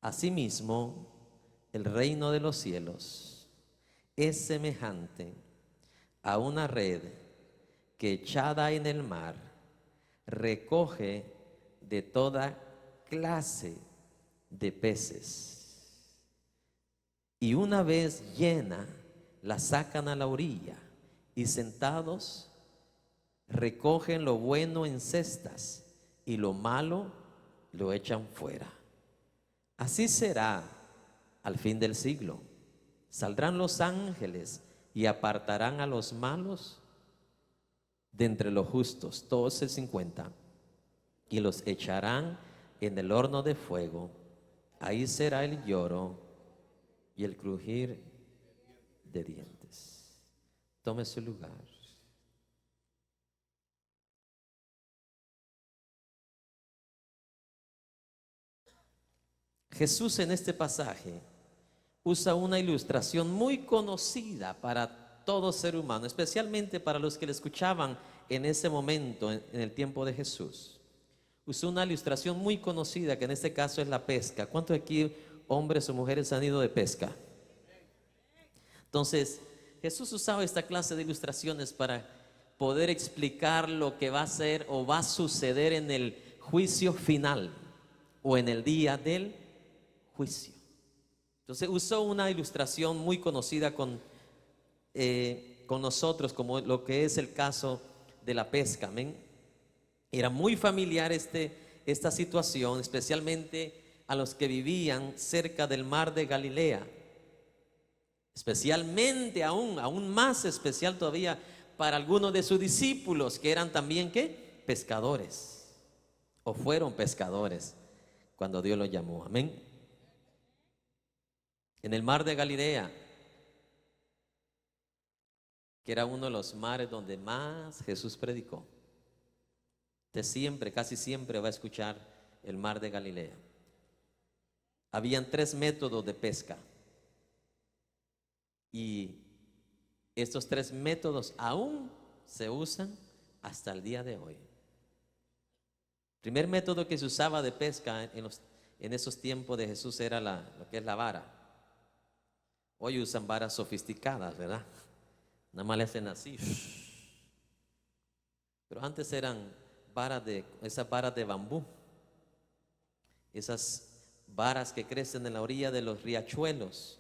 Asimismo, el reino de los cielos es semejante a una red que echada en el mar recoge de toda clase de peces. Y una vez llena, la sacan a la orilla y sentados recogen lo bueno en cestas y lo malo lo echan fuera. Así será al fin del siglo. Saldrán los ángeles y apartarán a los malos de entre los justos, todos el 50, y los echarán en el horno de fuego. Ahí será el lloro y el crujir de dientes. Tome su lugar. Jesús en este pasaje usa una ilustración muy conocida para todo ser humano, especialmente para los que le escuchaban en ese momento, en el tiempo de Jesús. Usó una ilustración muy conocida, que en este caso es la pesca. ¿Cuántos aquí, hombres o mujeres, han ido de pesca? Entonces, Jesús usaba esta clase de ilustraciones para poder explicar lo que va a ser o va a suceder en el juicio final o en el día del juicio. Entonces usó una ilustración muy conocida con nosotros, como lo que es el caso de la pesca. Amén. Era muy familiar esta situación, especialmente a los que vivían cerca del mar de Galilea. Especialmente aún más especial todavía para algunos de sus discípulos, que eran también ¿qué? Pescadores, o fueron pescadores cuando Dios los llamó. Amén. En el mar de Galilea, que era uno de los mares donde más Jesús predicó. Usted siempre, casi siempre va a escuchar el mar de Galilea. Habían 3 métodos de pesca. Y estos 3 métodos aún se usan hasta el día de hoy. El primer método que se usaba de pesca en esos tiempos de Jesús era lo que es la vara. Hoy usan varas sofisticadas, ¿verdad? Nada más le hacen así. Pero antes eran esas varas de bambú. Esas varas que crecen en la orilla de los riachuelos.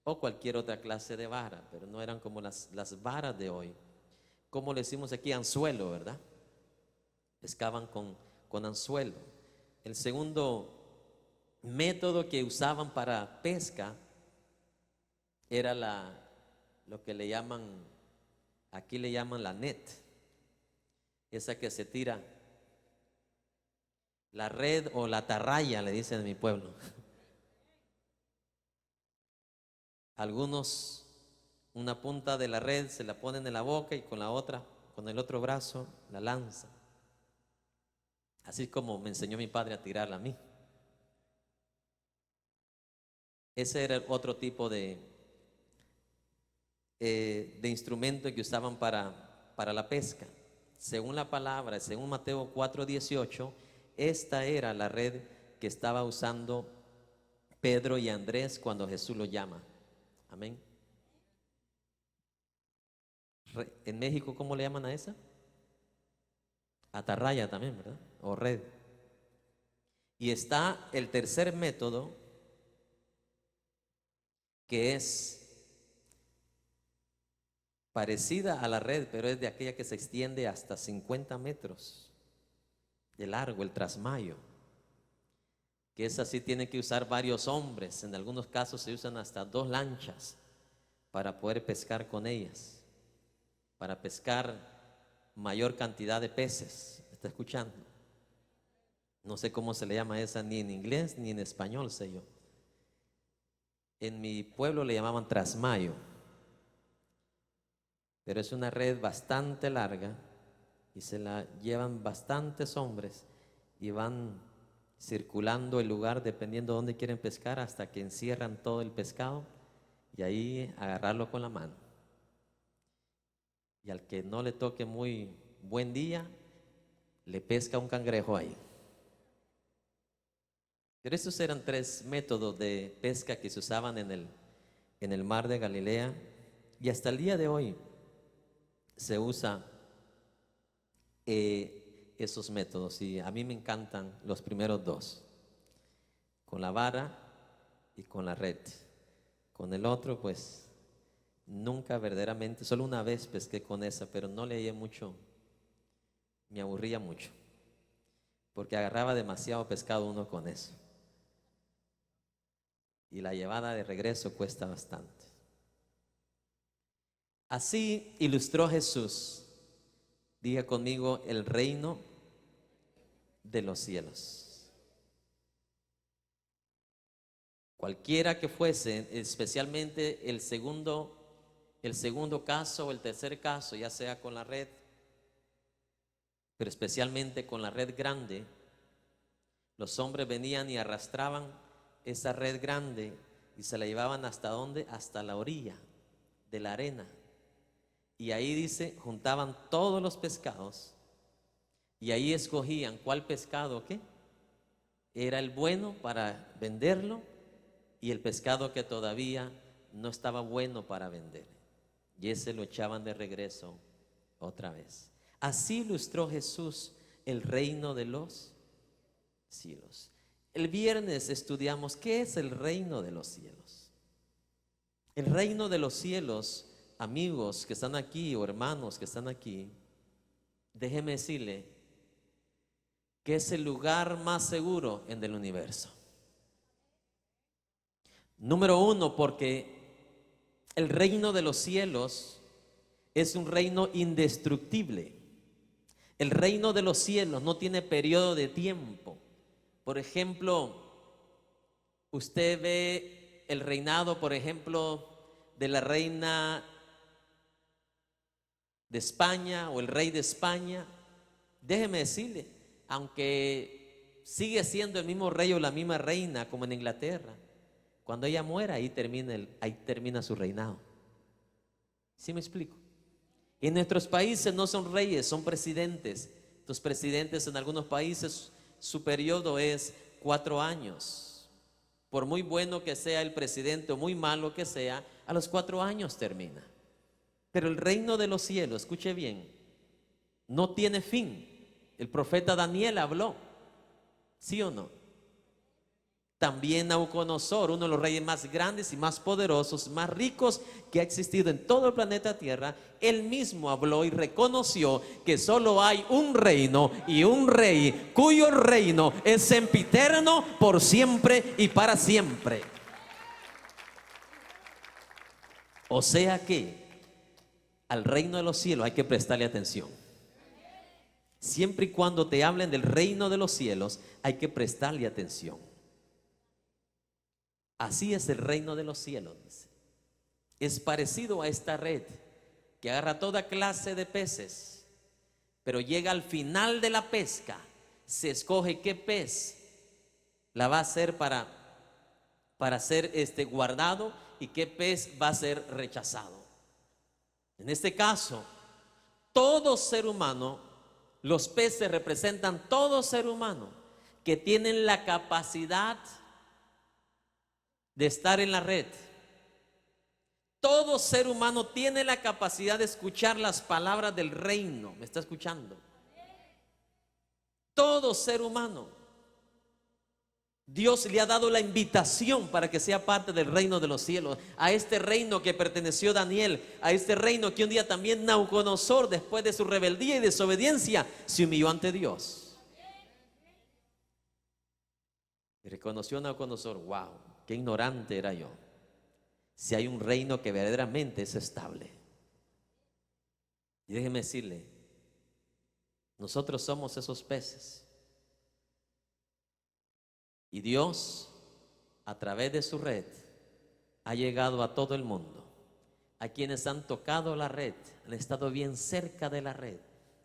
O cualquier otra clase de vara, pero no eran como las varas de hoy. Como le decimos aquí, anzuelo, ¿verdad? Pescaban con anzuelo. El segundo método que usaban para pesca era lo que le llaman, aquí le llaman la net, esa que se tira, la red o la atarraya, le dicen en mi pueblo. Algunos, una punta de la red se la ponen en la boca y con la otra, con el otro brazo, la lanzan. Así como me enseñó mi padre a tirarla a mí. Ese era otro tipo de instrumento que usaban para la pesca. Según la palabra, según Mateo 4:18, esta era la red que estaba usando Pedro y Andrés cuando Jesús los llama. Amén. En México, ¿cómo le llaman a esa? Atarraya también, ¿verdad? O red. Y está el tercer método, que es parecida a la red, pero es de aquella que se extiende hasta 50 metros de largo, el trasmayo, que es así, tiene que usar varios hombres. En algunos casos se usan hasta 2 lanchas para poder pescar con ellas, para pescar mayor cantidad de peces. ¿Está escuchando? No sé cómo se le llama esa, ni en inglés ni en español sé yo. En mi pueblo le llamaban trasmayo, pero es una red bastante larga y se la llevan bastantes hombres y van circulando el lugar dependiendo de dónde quieren pescar hasta que encierran todo el pescado y ahí agarrarlo con la mano. Y al que no le toque muy buen día, le pesca un cangrejo ahí. Pero estos eran tres métodos de pesca que se usaban en el mar de Galilea, y hasta el día de hoy se usa esos métodos, y a mí me encantan los primeros dos, con la vara y con la red. Con el otro pues nunca verdaderamente, solo una vez pesqué con esa, pero no le hallé mucho, me aburría mucho, porque agarraba demasiado pescado uno con eso, y la llevada de regreso cuesta bastante. Así ilustró Jesús, diga conmigo, el reino de los cielos. Cualquiera que fuese, especialmente el segundo caso o el tercer caso, ya sea con la red, pero especialmente con la red grande, los hombres venían y arrastraban esa red grande y se la llevaban ¿hasta dónde? Hasta la orilla de la arena. Y ahí dice, juntaban todos los pescados y ahí escogían cuál pescado ¿qué? Era el bueno para venderlo, y el pescado que todavía no estaba bueno para vender, y ese lo echaban de regreso otra vez. Así ilustró Jesús el reino de los cielos. El viernes estudiamos qué es el reino de los cielos. El reino de los cielos, amigos que están aquí o hermanos que están aquí, déjeme decirle que es el lugar más seguro en el universo. Número uno, porque el reino de los cielos es un reino indestructible. El reino de los cielos no tiene periodo de tiempo. Por ejemplo, usted ve el reinado, por ejemplo, de la reina de España o el rey de España. Déjeme decirle, aunque sigue siendo el mismo rey o la misma reina como en Inglaterra, cuando ella muera, ahí termina su reinado. ¿Sí me explico? En nuestros países no son reyes, son presidentes. Los presidentes en algunos países, su periodo es 4 años. Por muy bueno que sea el presidente o muy malo que sea, a los 4 años termina. Pero el reino de los cielos, escuche bien, no tiene fin. El profeta Daniel habló, ¿sí o no? También Nabucodonosor, uno de los reyes más grandes y más poderosos, más ricos que ha existido en todo el planeta Tierra, él mismo habló y reconoció que solo hay un reino y un rey cuyo reino es sempiterno, por siempre y para siempre. O sea que al reino de los cielos hay que prestarle atención. Siempre y cuando te hablen del reino de los cielos, hay que prestarle atención. Así es el reino de los cielos, dice. Es parecido a esta red que agarra toda clase de peces, pero llega al final de la pesca, se escoge qué pez la va a hacer para ser guardado y qué pez va a ser rechazado. En este caso, todo ser humano, los peces representan todo ser humano que tienen la capacidad de estar en la red. Todo ser humano tiene la capacidad de escuchar las palabras del reino. ¿Me está escuchando? Todo ser humano. Dios le ha dado la invitación para que sea parte del reino de los cielos, a este reino que perteneció a Daniel, a este reino que un día también Nabucodonosor, después de su rebeldía y desobediencia, se humilló ante Dios. Y reconoció a Nabucodonosor: wow, qué ignorante era yo. Si hay un reino que verdaderamente es estable. Y déjeme decirle, nosotros somos esos peces. Y Dios, a través de su red, ha llegado a todo el mundo. A quienes han tocado la red, han estado bien cerca de la red,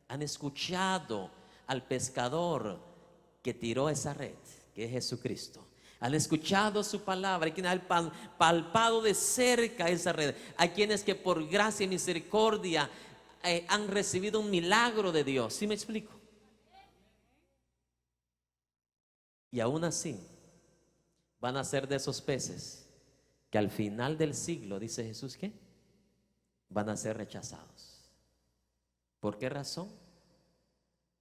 han escuchado al pescador que tiró esa red, que es Jesucristo. Han escuchado su palabra, hay quienes han palpado de cerca esa red. Hay quienes que por gracia y misericordia han recibido un milagro de Dios. ¿Sí me explico? Y aún así, van a ser de esos peces que al final del siglo, dice Jesús, ¿qué? Van a ser rechazados. ¿Por qué razón?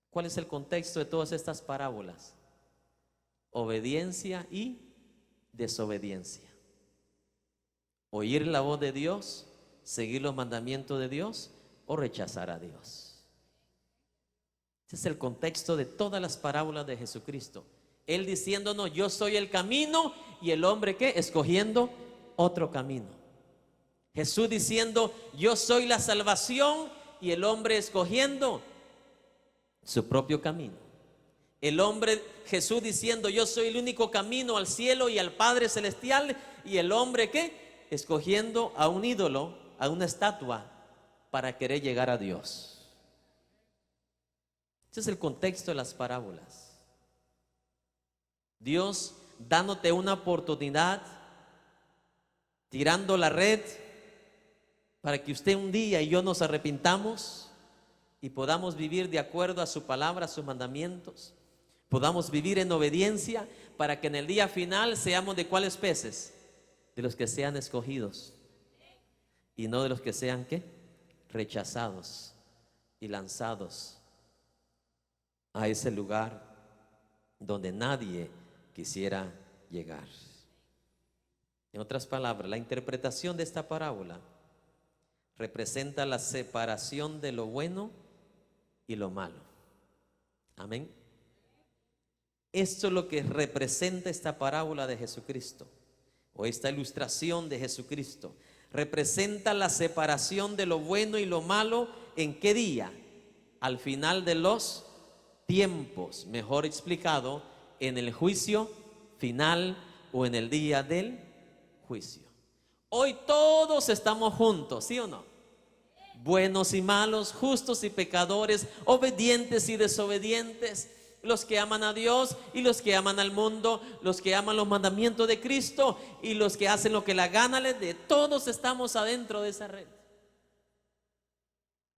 ¿Cuál es el contexto de todas estas parábolas? Obediencia y desobediencia. Oír la voz de Dios, seguir los mandamientos de Dios o rechazar a Dios. Ese es el contexto de todas las parábolas de Jesucristo. Él diciéndonos: yo soy el camino, y el hombre ¿qué? Escogiendo otro camino. Jesús diciendo: yo soy la salvación, y el hombre escogiendo su propio camino. El hombre, Jesús diciendo: yo soy el único camino al cielo y al Padre Celestial, y el hombre ¿qué? Escogiendo a un ídolo, a una estatua, para querer llegar a Dios. Ese es el contexto de las parábolas. Dios dándote una oportunidad, tirando la red, para que usted un día y yo nos arrepintamos y podamos vivir de acuerdo a su palabra, a sus mandamientos. Podamos vivir en obediencia, para que en el día final seamos de cuáles peces, de los que sean escogidos y no de los que sean ¿qué? Rechazados y lanzados a ese lugar donde nadie quisiera llegar. En otras palabras, la interpretación de esta parábola representa la separación de lo bueno y lo malo. Amén. Esto es lo que representa esta parábola de Jesucristo, o esta ilustración de Jesucristo. Representa la separación de lo bueno y lo malo. ¿En qué día? Al final de los tiempos, mejor explicado, en el juicio final o en el día del juicio. Hoy todos estamos juntos, ¿sí o no? Buenos y malos, justos y pecadores, obedientes y desobedientes, los que aman a Dios y los que aman al mundo, los que aman los mandamientos de Cristo y los que hacen lo que la gana les dé. Todos estamos adentro de esa red.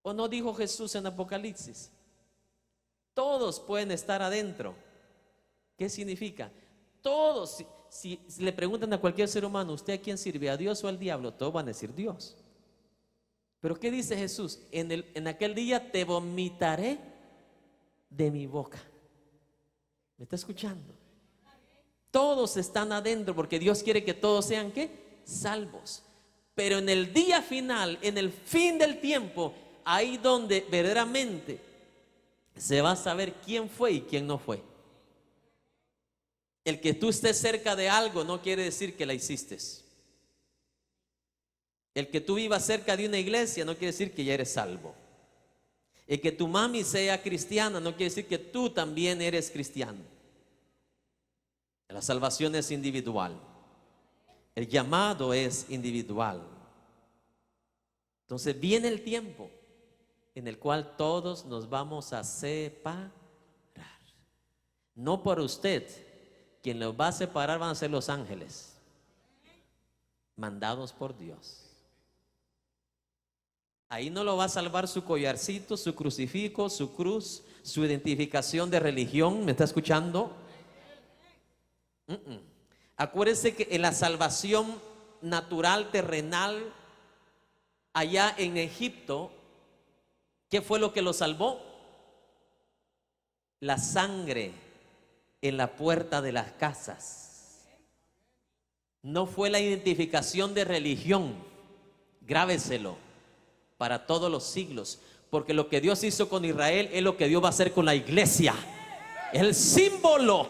¿O no dijo Jesús en Apocalipsis? Todos pueden estar adentro. ¿Qué significa? Todos. Si le preguntan a cualquier ser humano: ¿usted a quién sirve? ¿A Dios o al diablo? Todos van a decir Dios. Pero ¿qué dice Jesús? En aquel día te vomitaré de mi boca. ¿Me está escuchando? Todos están adentro, porque Dios quiere que todos sean ¿qué? Salvos. Pero en el día final, en el fin del tiempo, ahí donde verdaderamente se va a saber quién fue y quién no fue. El que tú estés cerca de algo no quiere decir que la hiciste. El que tú vivas cerca de una iglesia no quiere decir que ya eres salvo. El que tu mami sea cristiana no quiere decir que tú también eres cristiano. La salvación es individual. El llamado es individual. Entonces viene el tiempo en el cual todos nos vamos a separar. No por usted. Quien los va a separar van a ser los ángeles, mandados por Dios. Ahí no lo va a salvar su collarcito, su crucifijo, su cruz, su identificación de religión. ¿Me está escuchando? Acuérdese que en la salvación natural, terrenal, allá en Egipto, ¿qué fue lo que lo salvó? La sangre en la puerta de las casas. No fue la identificación de religión. Grábeselo para todos los siglos, porque lo que Dios hizo con Israel es lo que Dios va a hacer con la iglesia. El símbolo.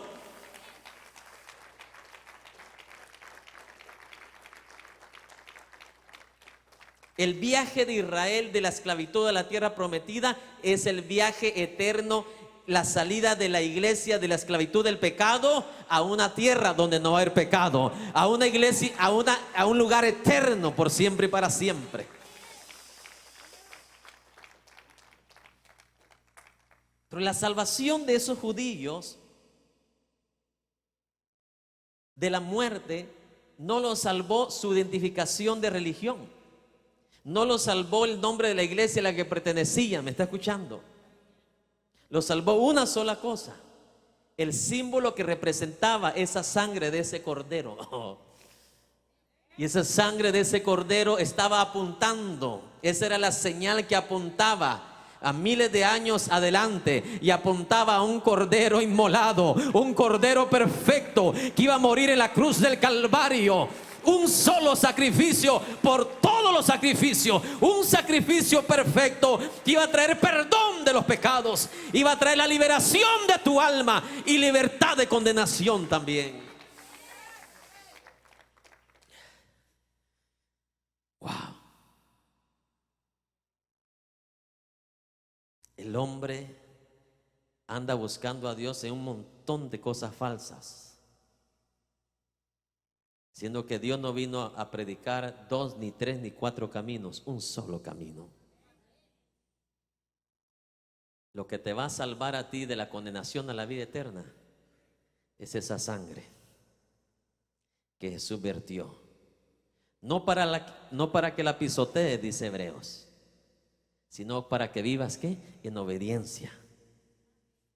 El viaje de Israel de la esclavitud a la tierra prometida es el viaje eterno, la salida de la iglesia de la esclavitud del pecado a una tierra donde no va a haber pecado, a una iglesia, a un lugar eterno por siempre y para siempre. Pero la salvación de esos judíos de la muerte no los salvó su identificación de religión, no los salvó el nombre de la iglesia a la que pertenecían. ¿Me está escuchando? Lo salvó una sola cosa: el símbolo que representaba esa sangre de ese cordero. Y esa sangre de ese cordero estaba apuntando, esa era la señal que apuntaba a miles de años adelante, y apuntaba a un cordero inmolado, un cordero perfecto que iba a morir en la cruz del Calvario. Un solo sacrificio por todos los sacrificios, un sacrificio perfecto que iba a traer perdón de los pecados, iba a traer la liberación de tu alma y libertad de condenación también. Wow. El hombre anda buscando a Dios en un montón de cosas falsas, siendo que Dios no vino a predicar 2, ni 3, ni 4 caminos, un solo camino. Lo que te va a salvar a ti de la condenación a la vida eterna es esa sangre que Jesús vertió. No para que la pisotees, dice Hebreos, sino para que vivas, ¿qué? En obediencia,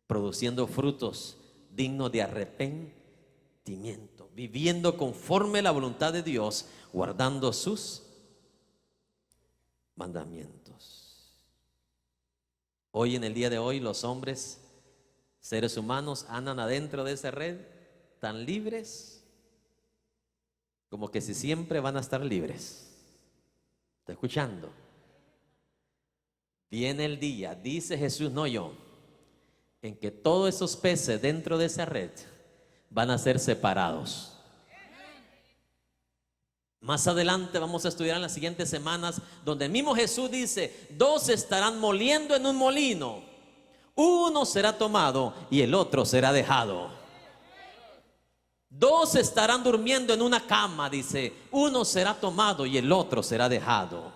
produciendo frutos dignos de arrepentimiento, viviendo conforme a la voluntad de Dios, guardando sus mandamientos. Hoy, en el día de hoy, los hombres, seres humanos, andan adentro de esa red tan libres como que si siempre van a estar libres. ¿Está escuchando? Viene el día, dice Jesús, no yo, en que todos esos peces dentro de esa red van a ser separados. Más adelante vamos a estudiar en las siguientes semanas, donde el mismo Jesús dice: 2 estarán moliendo en un molino, uno será tomado y el otro será dejado. 2 estarán durmiendo en una cama, dice, uno será tomado y el otro será dejado.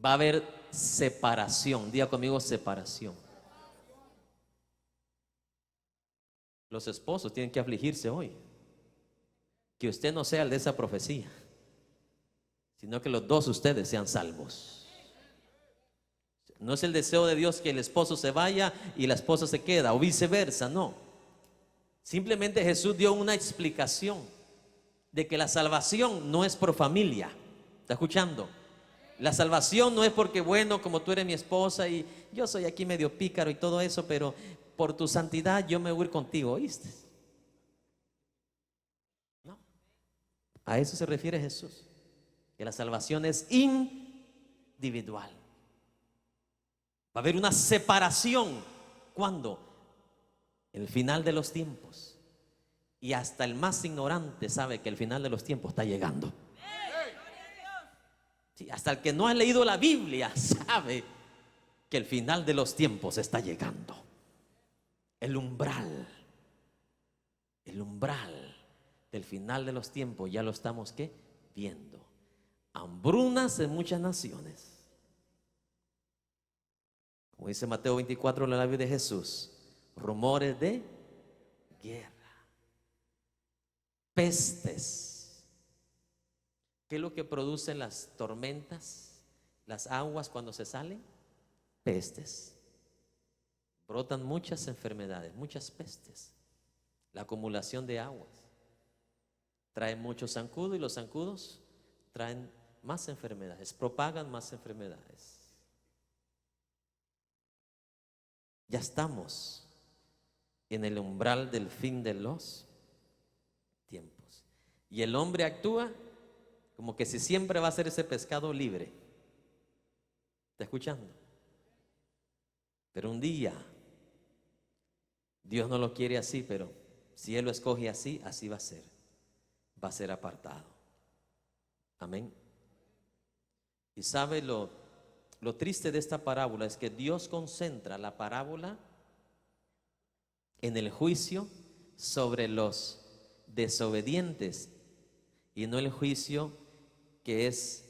Va a haber separación. Diga conmigo: separación. Los esposos tienen que afligirse hoy, que usted no sea el de esa profecía, sino que los 2 ustedes sean salvos. No es el deseo de Dios que el esposo se vaya y la esposa se queda, o viceversa, no. Simplemente Jesús dio una explicación de que la salvación no es por familia. ¿Está escuchando? La salvación no es porque, bueno, como tú eres mi esposa y yo soy aquí medio pícaro y todo eso, pero por tu santidad yo me voy a ir contigo, ¿oíste? No. A eso se refiere Jesús, que la salvación es individual. Va a haber una separación. ¿Cuándo? El final de los tiempos. Y hasta el más ignorante sabe que el final de los tiempos está llegando. Sí, hasta el que no ha leído la Biblia sabe que el final de los tiempos está llegando. El umbral del final de los tiempos ya lo estamos, ¿qué? Viendo. Hambrunas en muchas naciones. Como dice Mateo 24, la Biblia de Jesús, rumores de guerra, pestes. ¿Qué es lo que producen las tormentas, las aguas cuando se salen? Pestes. Brotan muchas enfermedades, muchas pestes. La acumulación de aguas trae muchos zancudos, y los zancudos traen más enfermedades, propagan más enfermedades. Ya estamos en el umbral del fin de los tiempos. Y el hombre actúa como que si siempre va a ser ese pescado libre. ¿Está escuchando? Pero un día, Dios no lo quiere así, pero si Él lo escoge así, así va a ser. Va a ser apartado. Amén. Y sabe lo triste de esta parábola es que Dios concentra la parábola en el juicio sobre los desobedientes y no el juicio que es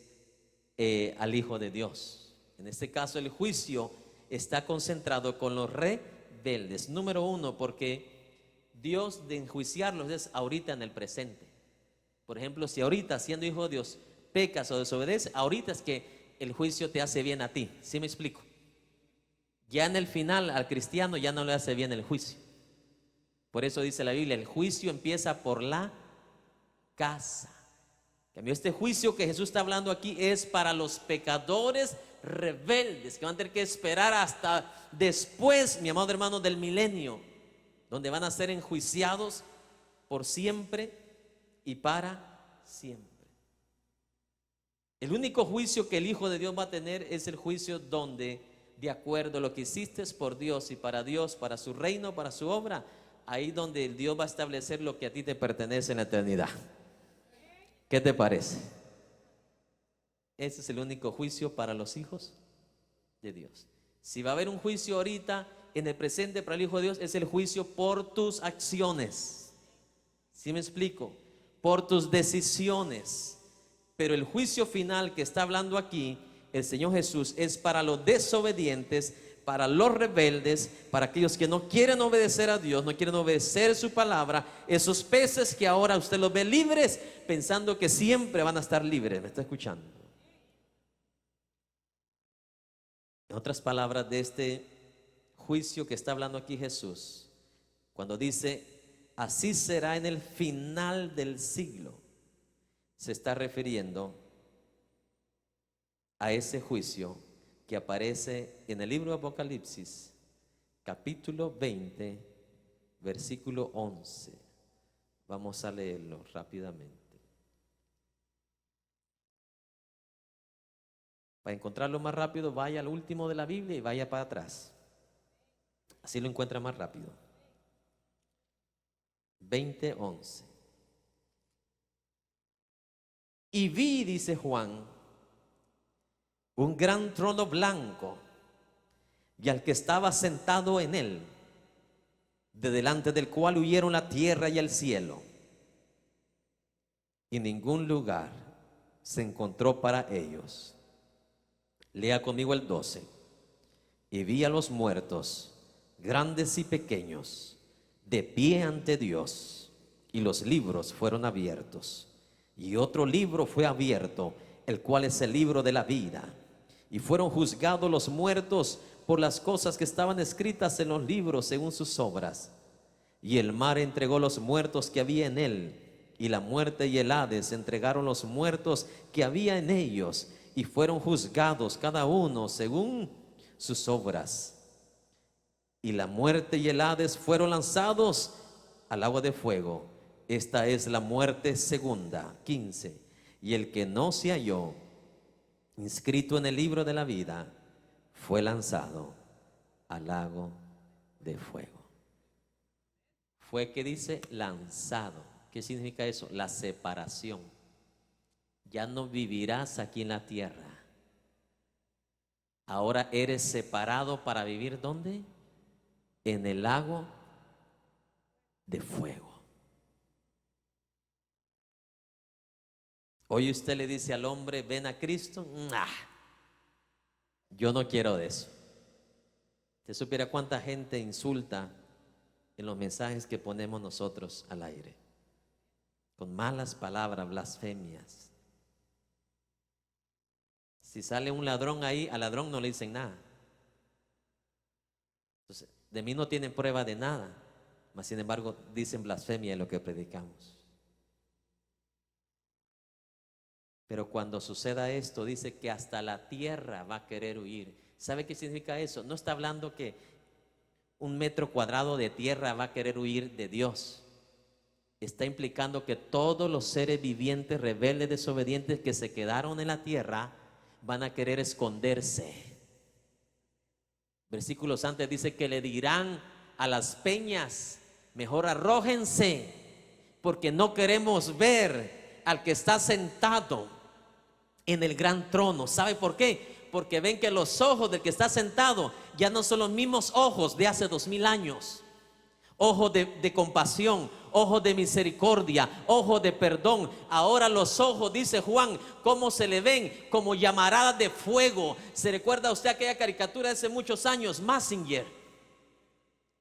al Hijo de Dios. En este caso el juicio está concentrado con los rebeldes. Número 1, porque Dios de enjuiciarlos es ahorita en el presente. Por ejemplo, si ahorita siendo hijo de Dios pecas o desobedeces, ahorita es que el juicio te hace bien a ti. ¿Sí me explico? Ya en el final al cristiano ya no le hace bien el juicio. Por eso dice la Biblia, el juicio empieza por la casa. En cambio, este juicio que Jesús está hablando aquí es para los pecadores rebeldes, que van a tener que esperar hasta después, mi amado hermano, del milenio, donde van a ser enjuiciados por siempre y para siempre. El único juicio que el Hijo de Dios va a tener es el juicio donde, de acuerdo a lo que hiciste por Dios y para Dios, para su reino, para su obra, ahí donde Dios va a establecer lo que a ti te pertenece en la eternidad. ¿Qué te parece? Ese es el único juicio para los hijos de Dios. Si va a haber un juicio ahorita, en el presente para el Hijo de Dios, es el juicio por tus acciones. ¿Sí me explico? Por tus decisiones. Pero el juicio final que está hablando aquí el Señor Jesús es para los desobedientes, para los rebeldes, para aquellos que no quieren obedecer a Dios, no quieren obedecer su palabra. Esos peces que ahora usted los ve libres, pensando que siempre van a estar libres. ¿Me está escuchando? En otras palabras, de este juicio que está hablando aquí Jesús, cuando dice, así será en el final del siglo, se está refiriendo a ese juicio que aparece en el libro de Apocalipsis, capítulo 20, versículo 11. Vamos a leerlo rápidamente. Para encontrarlo más rápido, vaya al último de la Biblia y vaya para atrás. Así lo encuentra más rápido. 20:11. Y vi, dice Juan, un gran trono blanco y al que estaba sentado en él, de delante del cual huyeron la tierra y el cielo, y ningún lugar se encontró para ellos. Lea conmigo el 12. Y vi a los muertos, grandes y pequeños, de pie ante Dios, y los libros fueron abiertos. Y otro libro fue abierto, el cual es el libro de la vida. Y fueron juzgados los muertos por las cosas que estaban escritas en los libros según sus obras. Y el mar entregó los muertos que había en él, y la muerte y el Hades entregaron los muertos que había en ellos, y fueron juzgados cada uno según sus obras. Y la muerte y el Hades fueron lanzados al agua de fuego. Esta es la muerte segunda. 15. Y el que no se halló inscrito en el libro de la vida fue lanzado al lago de fuego. Fue, que dice, lanzado. ¿Qué significa eso? La separación. Ya no vivirás aquí en la tierra. Ahora eres separado para vivir ¿dónde? En el lago de fuego. Hoy usted le dice al hombre, ven a Cristo. Yo no quiero de eso. Usted supiera cuánta gente insulta en los mensajes que ponemos nosotros al aire, con malas palabras, blasfemias. Si sale un ladrón ahí, al ladrón no le dicen nada. Entonces, de mí no tienen prueba de nada, mas sin embargo dicen blasfemia en lo que predicamos. Pero cuando suceda esto, dice que hasta la tierra va a querer huir. ¿Sabe qué significa eso? No está hablando que 1 metro cuadrado de tierra va a querer huir de Dios. Está implicando que todos los seres vivientes, rebeldes, desobedientes que se quedaron en la tierra, van a querer esconderse. Versículos antes dice que le dirán a las peñas, mejor arrójense, porque no queremos ver al que está sentado en el gran trono. ¿Sabe por qué? Porque ven que los ojos del que está sentado ya no son los mismos ojos de hace 2000 años. Ojos de compasión, ojos de misericordia, ojos de perdón. Ahora los ojos, dice Juan, ¿cómo se le ven? Como llamaradas de fuego. ¿Se recuerda usted aquella caricatura de hace muchos años, Mazinger?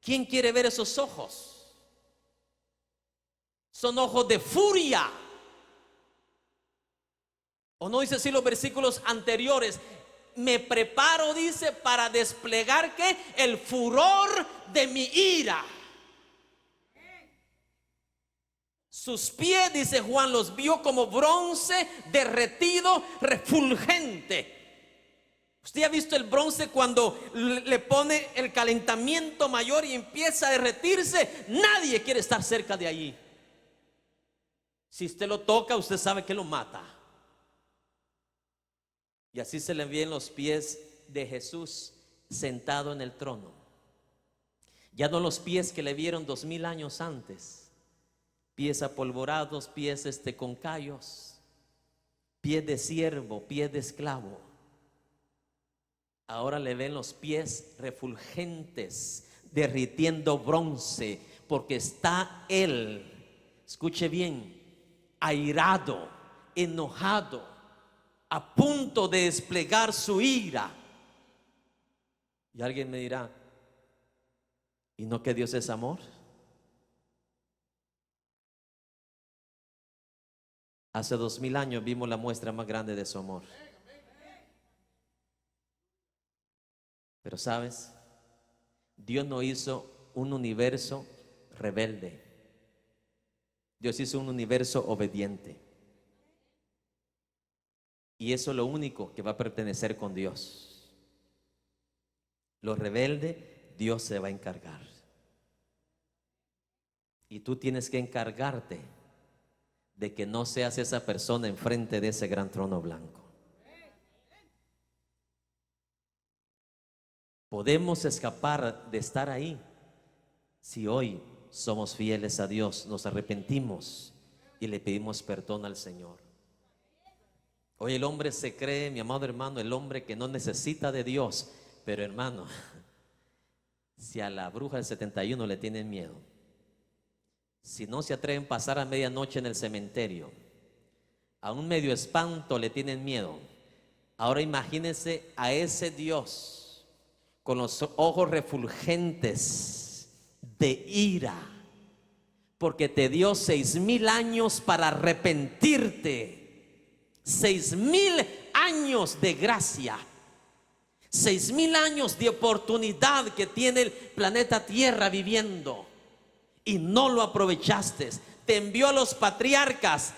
¿Quién quiere ver esos ojos? Son ojos de furia. ¿O no dice así los versículos anteriores? Me preparo, dice, para desplegar ¿qué? El furor de mi ira. Sus pies, dice Juan, los vio como bronce derretido, refulgente. Usted ha visto el bronce cuando le pone el calentamiento mayor y empieza a derretirse. Nadie quiere estar cerca de allí. Si usted lo toca, usted sabe que lo mata. Y así se le ven los pies de Jesús sentado en el trono. Ya no los pies que le vieron 2000 años antes, pies apolvorados, pies con callos, pies de siervo, pies de esclavo. Ahora le ven los pies refulgentes, derritiendo bronce, porque está él, escuche bien, airado, enojado, a punto de desplegar su ira. Y alguien me dirá, ¿y no que Dios es amor? Hace 2000 años vimos la muestra más grande de su amor. Pero sabes, Dios no hizo un universo rebelde. Dios hizo un universo obediente. Y eso es lo único que va a pertenecer con Dios. Lo rebelde, Dios se va a encargar. Y tú tienes que encargarte de que no seas esa persona enfrente de ese gran trono blanco. Podemos escapar de estar ahí si hoy somos fieles a Dios, nos arrepentimos y le pedimos perdón al Señor. Hoy el hombre se cree, mi amado hermano, el hombre que no necesita de Dios. Pero hermano, si a la bruja del 71 le tienen miedo, si no se atreven a pasar a medianoche en el cementerio, a un medio espanto le tienen miedo, ahora imagínense a ese Dios con los ojos refulgentes de ira, porque te dio 6000 años para arrepentirte, 6000 años de gracia, 6000 años de oportunidad que tiene el planeta Tierra viviendo, y no lo aprovechaste. Te envió a los patriarcas.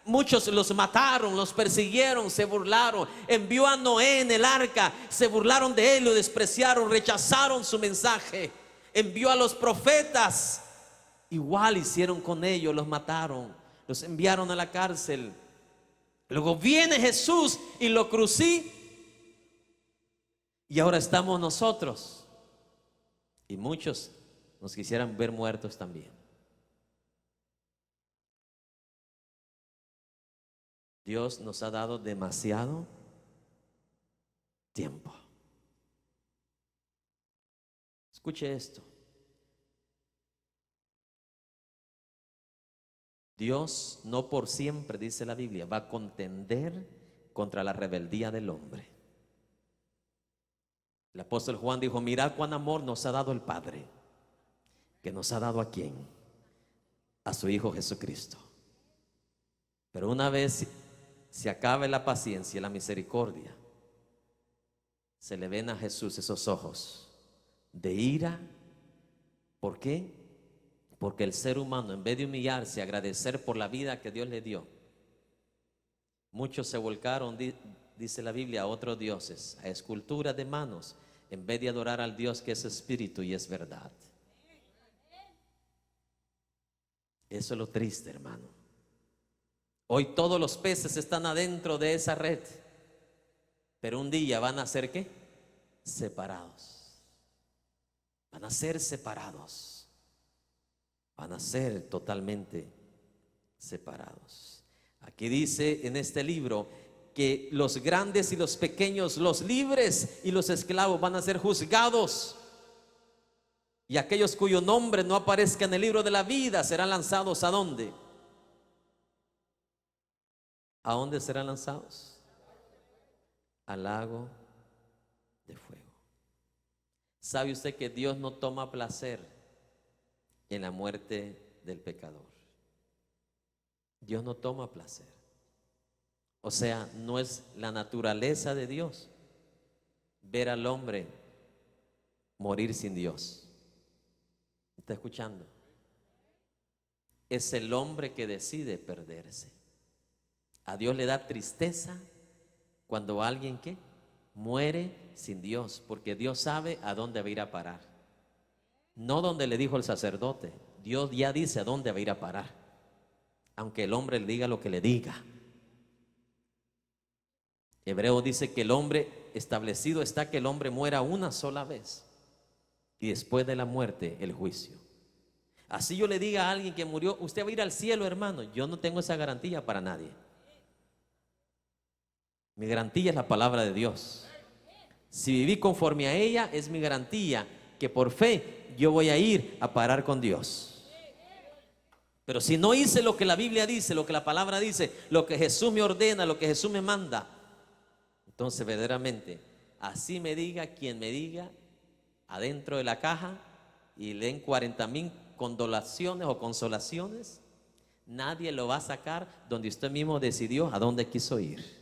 Muchos los mataron, los persiguieron, se burlaron. Envió a Noé en el arca, se burlaron de él, lo despreciaron, rechazaron su mensaje. Envió a los profetas, igual hicieron con ellos, los mataron, los enviaron a la cárcel. Luego viene Jesús y lo crucí, y ahora estamos nosotros. Y muchos nos quisieran ver muertos también. Dios nos ha dado demasiado tiempo. Escuche esto. Dios no por siempre, dice la Biblia, va a contender contra la rebeldía del hombre. El apóstol Juan dijo: mirad cuán amor nos ha dado el Padre, que nos ha dado ¿a quién? A su Hijo Jesucristo. Pero una vez se acabe la paciencia y la misericordia, se le ven a Jesús esos ojos de ira. ¿Por qué? Porque el ser humano, en vez de humillarse, agradecer por la vida que Dios le dio, muchos se volcaron, dice la Biblia, a otros dioses, a esculturas de manos, en vez de adorar al Dios que es espíritu y es verdad. Eso es lo triste, hermano. Hoy todos los peces están adentro de esa red, pero un día van a ser ¿qué? Separados. Van a ser separados. Van a ser totalmente separados. Aquí dice en este libro que los grandes y los pequeños, los libres y los esclavos van a ser juzgados. Y aquellos cuyo nombre no aparezca en el libro de la vida serán lanzados ¿a dónde? ¿A dónde serán lanzados? Al lago de fuego. ¿Sabe usted que Dios no toma placer en la muerte del pecador? Dios no toma placer. O sea, no es la naturaleza de Dios ver al hombre morir sin Dios. ¿Está escuchando? es el hombre que decide perderse. A Dios le da tristeza cuando alguien ¿qué? Muere sin Dios, porque Dios sabe a dónde va a ir a parar. No donde le dijo el sacerdote, Dios ya dice a dónde va a ir a parar, aunque el hombre le diga lo que le diga. Hebreo dice que el hombre, establecido está que el hombre muera una sola vez y después de la muerte el juicio. Así yo le diga a alguien que murió, usted va a ir al cielo, hermano, yo no tengo esa garantía para nadie. Mi garantía es la palabra de Dios. Si viví conforme a ella, es mi garantía que por fe yo voy a ir a parar con Dios. Pero si no hice lo que la Biblia dice, lo que la palabra dice, lo que Jesús me ordena, lo que Jesús me manda, entonces verdaderamente, así me diga quien me diga, adentro de la caja y le den 40,000 condolaciones o consolaciones, nadie lo va a sacar donde usted mismo decidió a dónde quiso ir.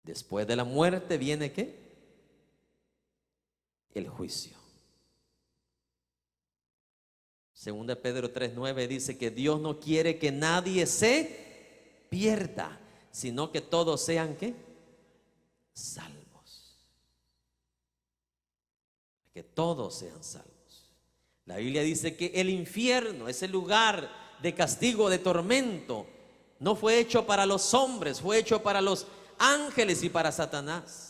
Después de la muerte viene ¿qué? El juicio. Segunda Pedro 3:9 dice que Dios no quiere que nadie se pierda, sino que todos sean ¿qué? Salvos. Que todos sean salvos. La Biblia dice que el infierno, ese lugar de castigo, de tormento, no fue hecho para los hombres, fue hecho para los ángeles y para Satanás.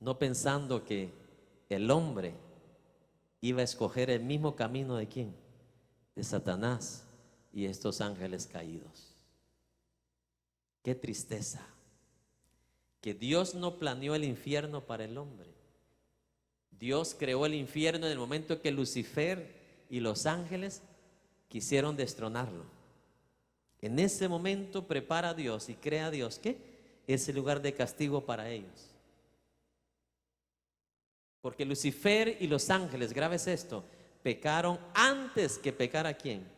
No pensando que el hombre iba a escoger el mismo camino de ¿quién? De Satanás y estos ángeles caídos. Qué tristeza que Dios no planeó el infierno para el hombre. Dios creó el infierno en el momento que Lucifer y los ángeles quisieron destronarlo. En ese momento prepara Dios y crea Dios ¿qué? Ese lugar de castigo para ellos. Porque Lucifer y los ángeles, grabes esto, pecaron antes que pecara ¿quién?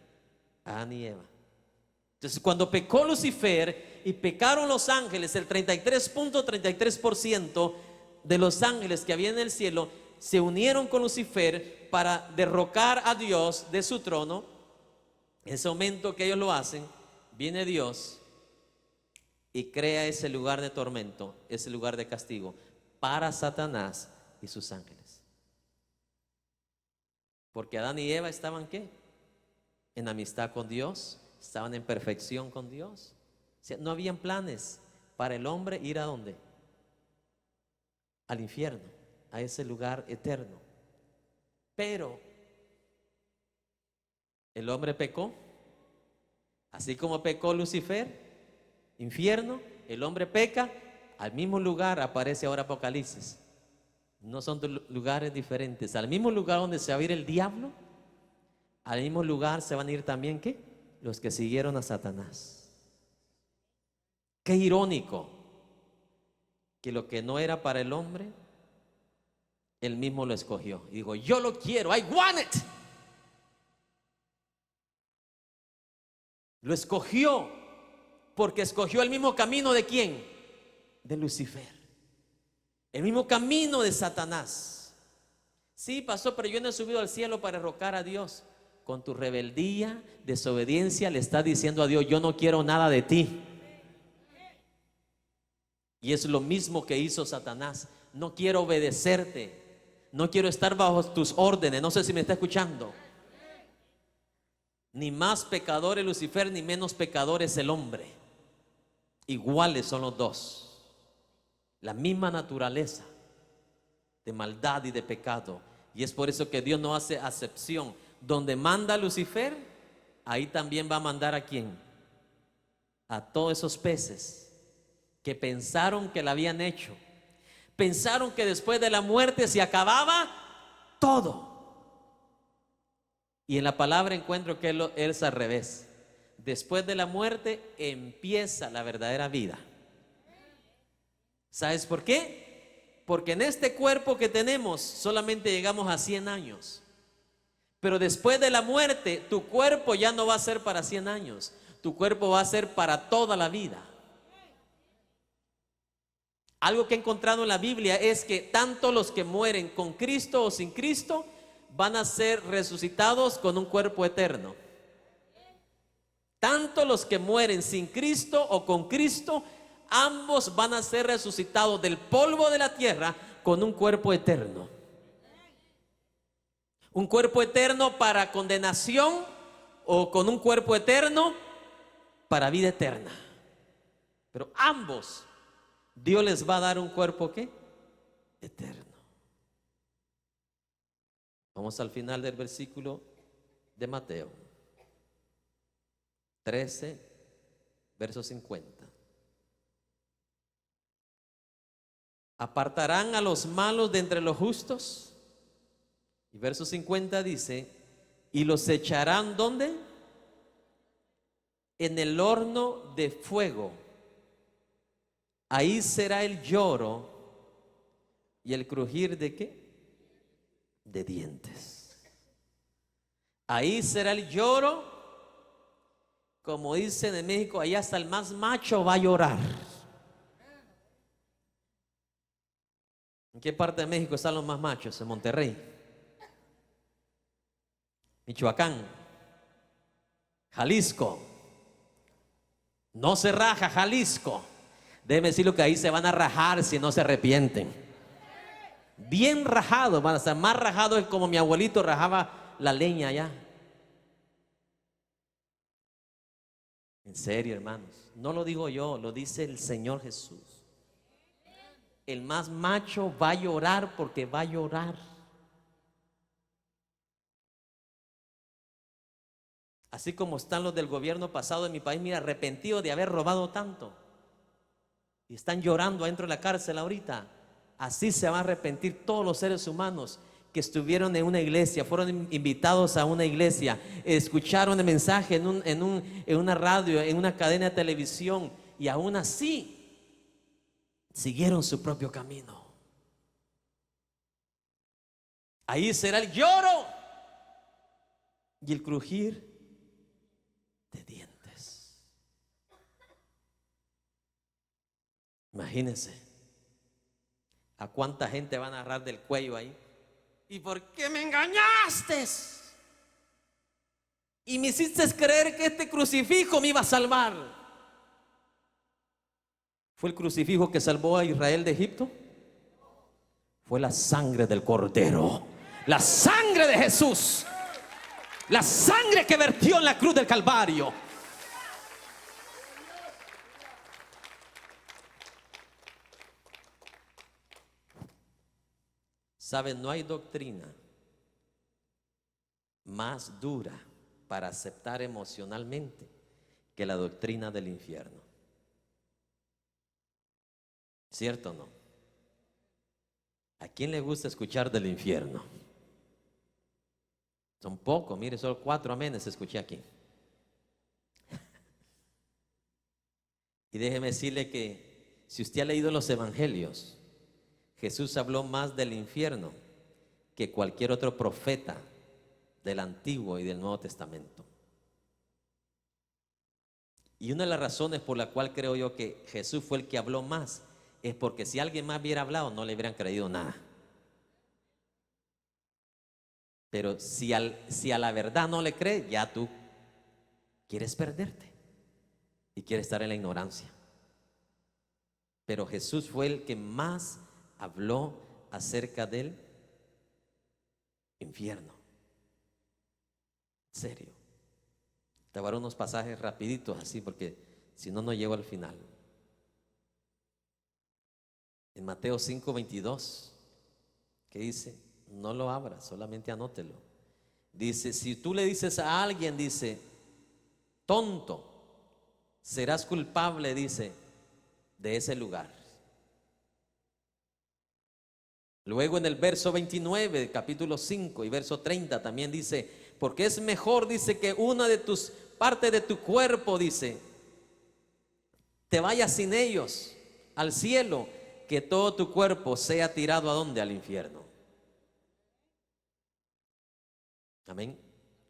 Adán y Eva. Entonces cuando pecó Lucifer y pecaron los ángeles, el 33.33% de los ángeles que había en el cielo se unieron con Lucifer para derrocar a Dios de su trono. En ese momento que ellos lo hacen, viene Dios y crea ese lugar de tormento, ese lugar de castigo para Satanás y sus ángeles. Porque Adán y Eva estaban ¿qué? En amistad con Dios, estaban en perfección con Dios. O sea, no habían planes para el hombre ir a ¿dónde? Al infierno, a ese lugar eterno. Pero el hombre pecó, así como pecó Lucifer, infierno, el hombre peca, al mismo lugar aparece ahora Apocalipsis. No son lugares diferentes. Al mismo lugar donde se va a ir el diablo, al mismo lugar se van a ir también ¿qué? Los que siguieron a Satanás. Qué irónico que lo que no era para el hombre, él mismo lo escogió. Y digo, yo lo quiero, I want it. Lo escogió porque escogió el mismo camino de ¿quién? De Lucifer. El mismo camino de Satanás. Sí, pastor, pero yo no he subido al cielo para derrocar a Dios. Con tu rebeldía, desobediencia, le estás diciendo a Dios, yo no quiero nada de ti. Y es lo mismo que hizo Satanás. No quiero obedecerte. No quiero estar bajo tus órdenes. No sé si me está escuchando. Ni más pecador es Lucifer, ni menos pecador es el hombre. Iguales son los dos. La misma naturaleza de maldad y de pecado. Y es por eso que Dios no hace acepción. Donde manda a Lucifer, ahí también va a mandar ¿a quién? A todos esos peces que pensaron que la habían hecho. Pensaron que después de la muerte se acababa todo. Y en la palabra encuentro que él es al revés. Después de la muerte empieza la verdadera vida. ¿Sabes por qué? Porque en este cuerpo que tenemos solamente llegamos a 100 años. Pero después de la muerte, tu cuerpo ya no va a ser para 100 años. Tu cuerpo va a ser para toda la vida. Algo que he encontrado en la Biblia es que tanto los que mueren con Cristo o sin Cristo van a ser resucitados con un cuerpo eterno. Tanto los que mueren sin Cristo o con Cristo, ambos van a ser resucitados del polvo de la tierra con un cuerpo eterno. Un cuerpo eterno para condenación o con un cuerpo eterno para vida eterna. Pero ambos, Dios les va a dar un cuerpo ¿qué? Eterno. Vamos al final del versículo de Mateo 13, verso 50. Apartarán a los malos de entre los justos. Y verso 50 dice, y los echarán ¿dónde? En el horno de fuego. Ahí será el lloro y el crujir ¿de qué? De dientes. Ahí será el lloro, como dicen en México, ahí hasta el más macho va a llorar. ¿En qué parte de México están los más machos? En Monterrey, Michoacán, Jalisco. No se raja Jalisco. Déjeme decirlo que ahí se van a rajar si no se arrepienten. Bien rajados van a estar, más rajados es como mi abuelito rajaba la leña allá. En serio, hermanos, no lo digo yo, lo dice el Señor Jesús. El más macho va a llorar porque va a llorar. Así como están los del gobierno pasado en mi país, mira, arrepentidos de haber robado tanto. Y están llorando adentro de la cárcel ahorita. Así se van a arrepentir todos los seres humanos que estuvieron en una iglesia, fueron invitados a una iglesia, escucharon el mensaje en una radio, en una cadena de televisión, y aún así siguieron su propio camino. Ahí será el lloro y el crujir de dientes. Imagínense a cuánta gente van a agarrar del cuello ahí. ¿Y por qué me engañaste? Y me hiciste creer que este crucifijo me iba a salvar. ¿Fue el crucifijo que salvó a Israel de Egipto? Fue la sangre del Cordero, la sangre de Jesús, la sangre que vertió en la cruz del Calvario. Saben, no hay doctrina más dura para aceptar emocionalmente que la doctrina del infierno. ¿Cierto o no? ¿A quién le gusta escuchar del infierno? Son pocos, mire, solo 4 amenes escuché aquí. Y déjeme decirle que si usted ha leído los evangelios, Jesús habló más del infierno que cualquier otro profeta del Antiguo y del Nuevo Testamento. Y una de las razones por la cual creo yo que Jesús fue el que habló más es porque si alguien más hubiera hablado no le hubieran creído nada. Pero si a la verdad no le crees, ya tú quieres perderte y quieres estar en la ignorancia. Pero Jesús fue el que más habló acerca del infierno. En serio. Te voy a dar unos pasajes rapiditos así porque si no, no llego al final. En Mateo 5:22, ¿qué dice? No lo abras, solamente anótelo. Dice, si tú le dices a alguien, dice, tonto, serás culpable, dice, de ese lugar. Luego en el verso 29, capítulo 5 y verso 30 también dice, porque es mejor, dice, que una de tus partes de tu cuerpo, dice, te vayas sin ellos al cielo, que todo tu cuerpo sea tirado ¿a dónde? Al infierno. Amén.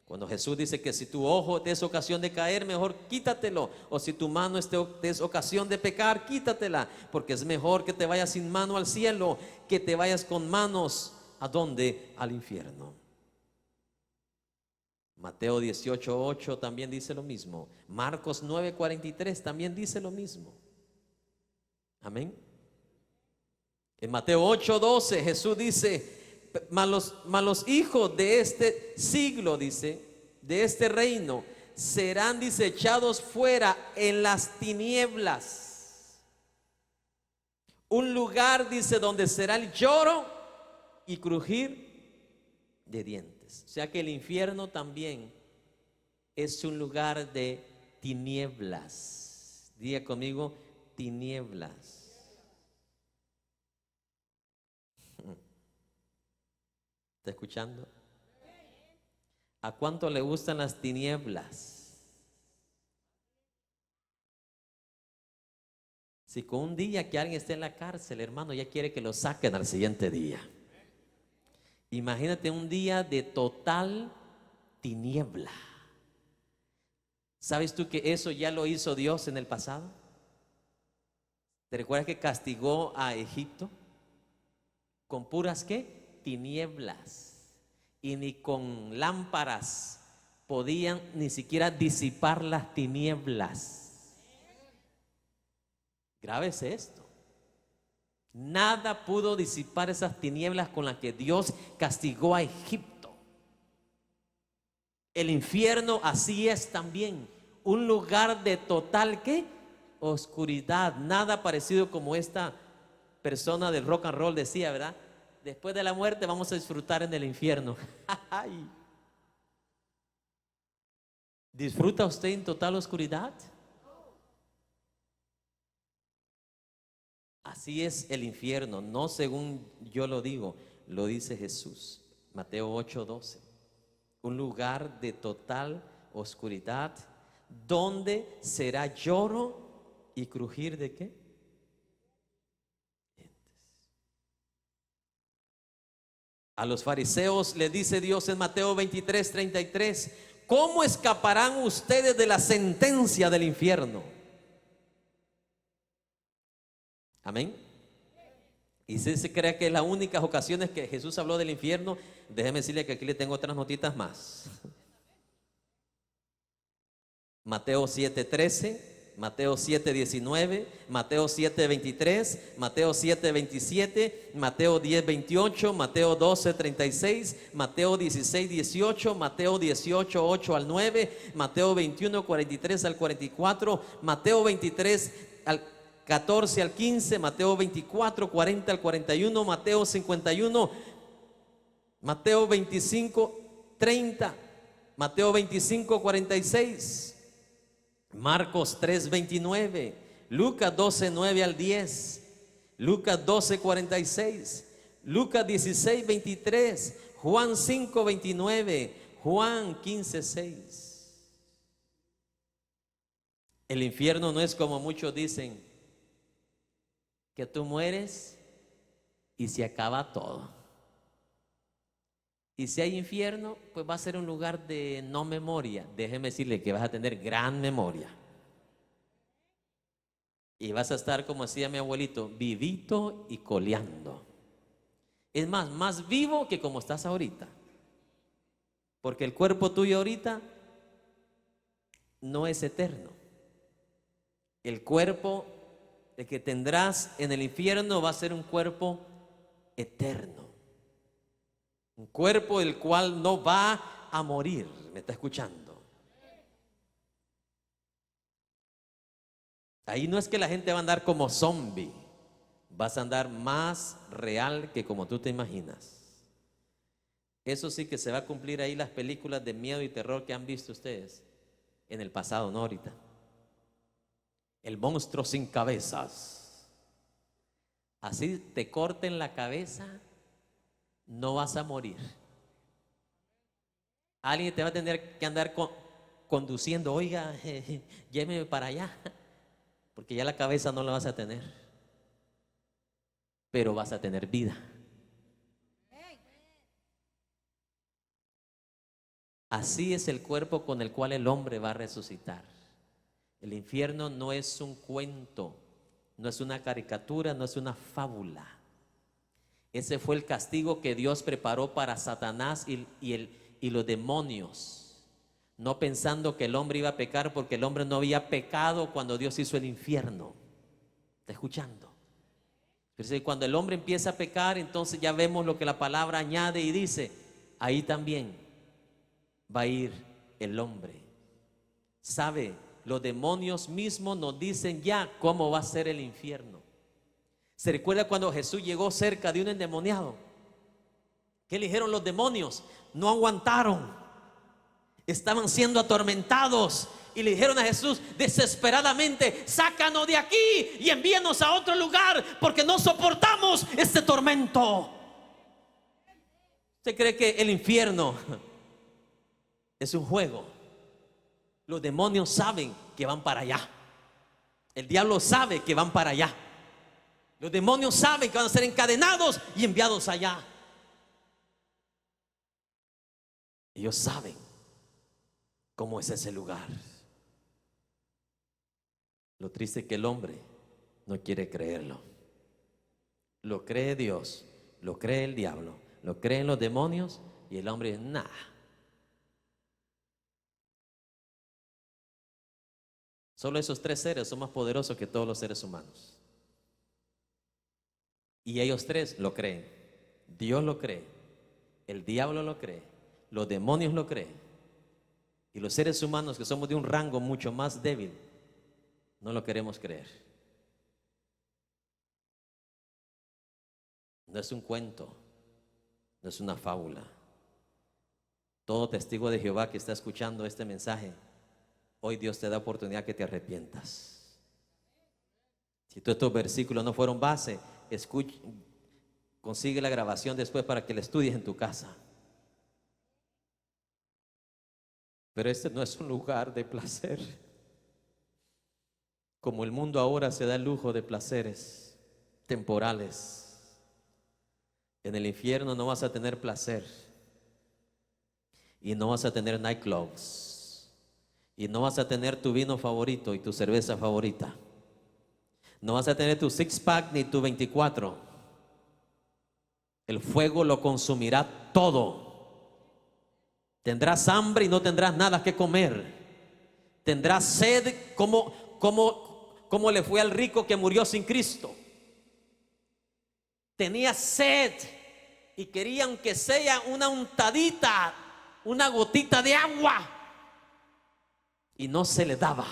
Cuando Jesús dice que si tu ojo te es ocasión de caer, mejor quítatelo. O si tu mano te es ocasión de pecar, quítatela. Porque es mejor que te vayas sin mano al cielo que te vayas con manos, ¿a dónde? Al infierno. Mateo 18:8 también dice lo mismo. Marcos 9:43 también dice lo mismo. Amén. En Mateo 8:12 Jesús dice: Malos hijos de este siglo, dice, de este reino, serán desechados fuera en las tinieblas. Un lugar, dice, donde será el lloro y crujir de dientes. O sea que el infierno también es un lugar de tinieblas. Diga conmigo, tinieblas. ¿Está escuchando? ¿A cuánto le gustan las tinieblas? Si con un día que alguien esté en la cárcel, hermano, ya quiere que lo saquen al siguiente día. Imagínate un día de total tiniebla. ¿Sabes tú que eso ya lo hizo Dios en el pasado? ¿Te recuerdas que castigó a Egipto con puras qué? Tinieblas, y ni con lámparas podían ni siquiera disipar las tinieblas. Grave es esto. Nada pudo disipar esas tinieblas con las que Dios castigó a Egipto. El infierno así es también, un lugar de total ¿qué? Oscuridad. Nada parecido como esta persona del rock and roll decía, ¿verdad? Después de la muerte vamos a disfrutar en el infierno. ¿Disfruta usted en total oscuridad? Así es el infierno, no según yo lo digo, lo dice Jesús. Mateo 8:12. Un lugar de total oscuridad, donde será lloro y crujir de ¿qué? A los fariseos le dice Dios en Mateo 23:33: ¿cómo escaparán ustedes de la sentencia del infierno? Amén. Y si se cree que es las únicas ocasiones que Jesús habló del infierno, déjeme decirle que aquí le tengo otras notitas más. Mateo 7:13, Mateo 7:19, Mateo 7:23, Mateo 7:27, Mateo 10:28, Mateo 12:36, Mateo 16:18, Mateo 18:8 al 9, Mateo 21:43 al 44, Mateo 23 al 14 al 15, Mateo 24:40 al 41, Mateo 51, Mateo 25:30, Mateo 25:46, Marcos 3:29, Lucas 12:9 al 10, Lucas 12:46, Lucas 16:23, Juan 5:29, Juan 15:6. El infierno no es como muchos dicen, que tú mueres y se acaba todo. Y si hay infierno, pues va a ser un lugar de no memoria. Déjeme decirle que vas a tener gran memoria. Y vas a estar, como decía mi abuelito, vivito y coleando. Es más vivo que como estás ahorita. Porque el cuerpo tuyo ahorita no es eterno. El cuerpo que tendrás en el infierno va a ser un cuerpo eterno. Un cuerpo el cual no va a morir. ¿Me está escuchando? Ahí no es que la gente va a andar como zombie. Vas a andar más real que como tú te imaginas. Eso sí que se va a cumplir ahí las películas de miedo y terror que han visto ustedes en el pasado, no ahorita. El monstruo sin cabezas. Así te corten la cabeza, no vas a morir. Alguien te va a tener que andar conduciendo. Oiga, lléveme para allá, porque ya la cabeza no la vas a tener, pero vas a tener vida. así es el cuerpo con el cual el hombre va a resucitar. El infierno no es un cuento, no es una caricatura, no es una fábula. Ese fue el castigo que Dios preparó para Satanás y los demonios, no pensando que el hombre iba a pecar, porque el hombre no había pecado cuando Dios hizo el infierno. ¿Está escuchando? Pero cuando el hombre empieza a pecar, entonces ya vemos lo que la palabra añade y dice: ahí también va a ir el hombre. ¿Sabe? Los demonios mismos nos dicen ya cómo va a ser el infierno. ¿Se recuerda cuando Jesús llegó cerca de un endemoniado? ¿Qué le dijeron los demonios? No aguantaron, estaban siendo atormentados y le dijeron a Jesús desesperadamente: sácanos de aquí y envíanos a otro lugar, porque no soportamos este tormento. ¿Usted cree que el infierno es un juego? Los demonios saben que van para allá. El diablo sabe que van para allá. Los demonios saben que van a ser encadenados y enviados allá. Ellos saben cómo es ese lugar. Lo triste es que el hombre no quiere creerlo. Lo cree Dios, lo cree el diablo, lo creen los demonios, y el hombre dice: nah. Solo esos tres seres son más poderosos que todos los seres humanos. Y ellos tres lo creen. Dios lo cree, el diablo lo cree, los demonios lo creen, y los seres humanos, que somos de un rango mucho más débil, no lo queremos creer. No es un cuento, no es una fábula. Todo testigo de Jehová que está escuchando este mensaje, hoy Dios te da oportunidad que te arrepientas. Si todos estos versículos no fueron base, consigue la grabación después para que la estudies en tu casa. Pero este no es un lugar de placer, como el mundo ahora se da el lujo de placeres temporales. En el infierno no vas a tener placer, y no vas a tener nightclubs, y no vas a tener tu vino favorito y tu cerveza favorita. No vas a tener tu six pack ni tu 24. El fuego lo consumirá todo. Tendrás hambre y no tendrás nada que comer. Tendrás sed como le fue al rico que murió sin Cristo. Tenía sed y quería, aunque sea una untadita, una gotita de agua, y no se le daba,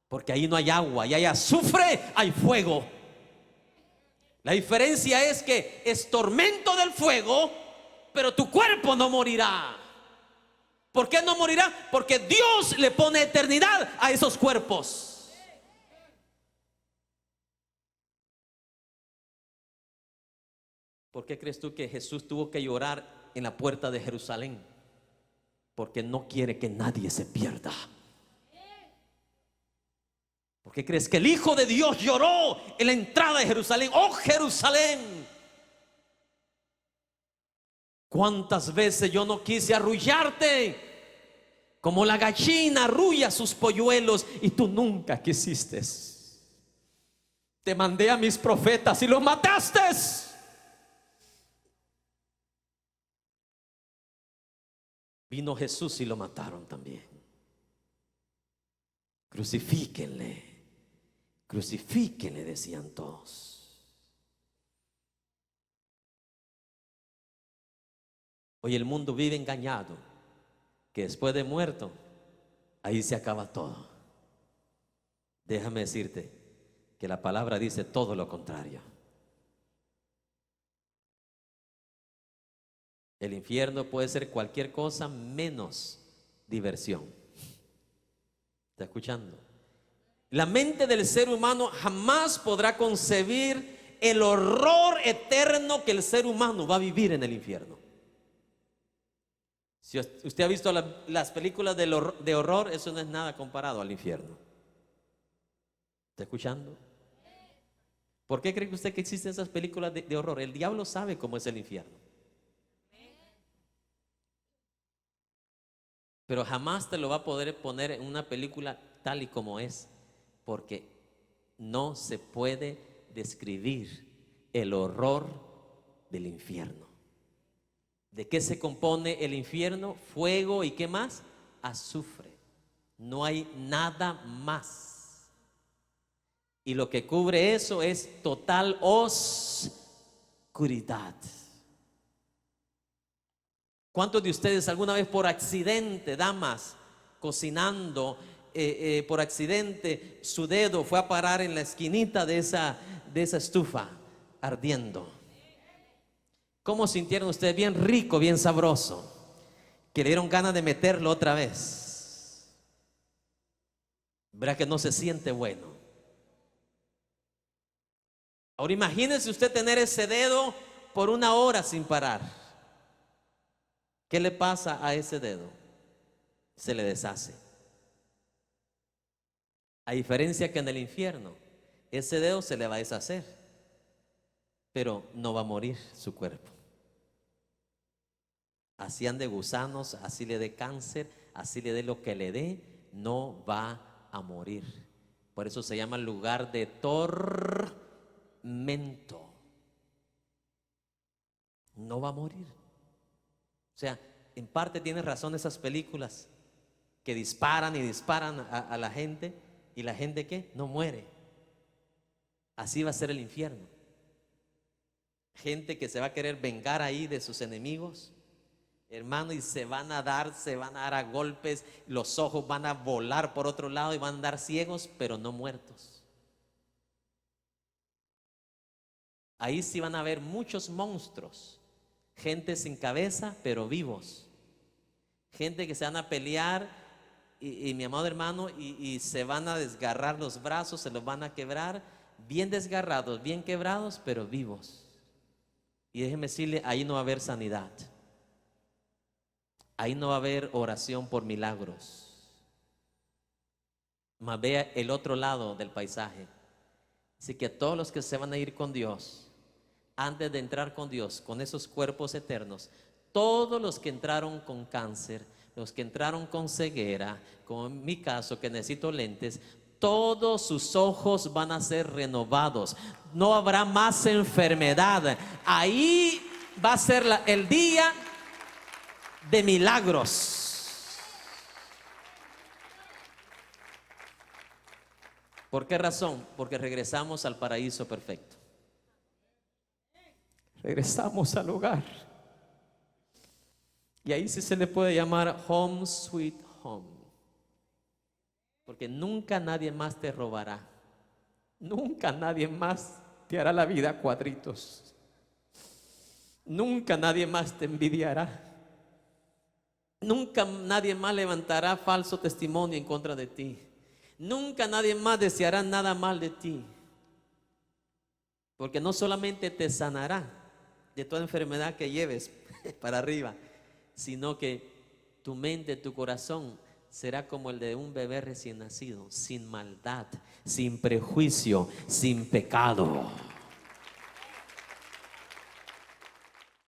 porque ahí no hay agua, y hay azufre, hay fuego. La diferencia es que es tormento del fuego, pero tu cuerpo no morirá. ¿Por qué no morirá? Porque Dios le pone eternidad a esos cuerpos. ¿Por qué crees tú que Jesús tuvo que llorar en la puerta de Jerusalén? Porque no quiere que nadie se pierda. ¿Por qué crees que el Hijo de Dios lloró en la entrada de Jerusalén? ¡Oh, Jerusalén! ¿Cuántas veces yo no quise arrullarte como la gallina arrulla sus polluelos, y tú nunca quisiste? Te mandé a mis profetas y los mataste. Vino Jesús y lo mataron también. Crucifíquenle, crucifíquenle, decían todos. Hoy el mundo vive engañado, que después de muerto, ahí se acaba todo. Déjame decirte que la palabra dice todo lo contrario. El infierno puede ser cualquier cosa menos diversión. ¿Está escuchando? La mente del ser humano jamás podrá concebir el horror eterno que el ser humano va a vivir en el infierno. Si usted ha visto las películas de horror, eso no es nada comparado al infierno. ¿Está escuchando? ¿Por qué cree usted que existen esas películas de horror? El diablo sabe cómo es el infierno. pero jamás te lo va a poder poner en una película tal y como es, porque no se puede describir el horror del infierno. ¿De qué se compone el infierno? Fuego y ¿qué más? Azufre. No hay nada más. Y lo que cubre eso es total oscuridad. ¿Cuántos de ustedes alguna vez por accidente, damas, cocinando, por accidente su dedo fue a parar en la esquinita de esa estufa ardiendo? ¿Cómo sintieron ustedes? Bien rico, bien sabroso, que le dieron ganas de meterlo otra vez. ¿Verdad que no se siente bueno? Ahora imagínense usted tener ese dedo por 1 hora sin parar. ¿Qué le pasa a ese dedo? Se le deshace. A diferencia que en el infierno, ese dedo se le va a deshacer, pero no va a morir su cuerpo. Así ande gusanos, así le dé cáncer, así le dé lo que le dé, no va a morir. Por eso se llama lugar de tormento. No va a morir. O sea, en parte tienen razón esas películas que disparan y disparan a la gente, y la gente ¿qué? No muere. Así va a ser el infierno. Gente que se va a querer vengar ahí de sus enemigos, hermano, y se van a dar a golpes, los ojos van a volar por otro lado y van a andar ciegos, pero no muertos. Ahí sí van a haber muchos monstruos, gente sin cabeza, pero vivos. Gente que se van a pelear y mi amado hermano, y se van a desgarrar los brazos, se los van a quebrar, bien desgarrados, bien quebrados, pero vivos. Y déjeme decirle, ahí no va a haber sanidad. Ahí no va a haber oración por milagros. Más vea el otro lado del paisaje. Así que todos los que se van a ir con Dios, antes de entrar con Dios, con esos cuerpos eternos, todos los que entraron con cáncer, los que entraron con ceguera, como en mi caso que necesito lentes, todos sus ojos van a ser renovados. No habrá más enfermedad. Ahí va a ser el día de milagros. ¿Por qué razón? Porque regresamos al paraíso perfecto. Regresamos al hogar. Y ahí sí se le puede llamar home sweet home. Porque nunca nadie más te robará. Nunca nadie más te hará la vida a cuadritos. Nunca nadie más te envidiará. Nunca nadie más levantará falso testimonio en contra de ti. Nunca nadie más deseará nada mal de ti. Porque no solamente te sanará de toda enfermedad que lleves para arriba, sino que tu mente, tu corazón será como el de un bebé recién nacido, sin maldad, sin prejuicio, sin pecado.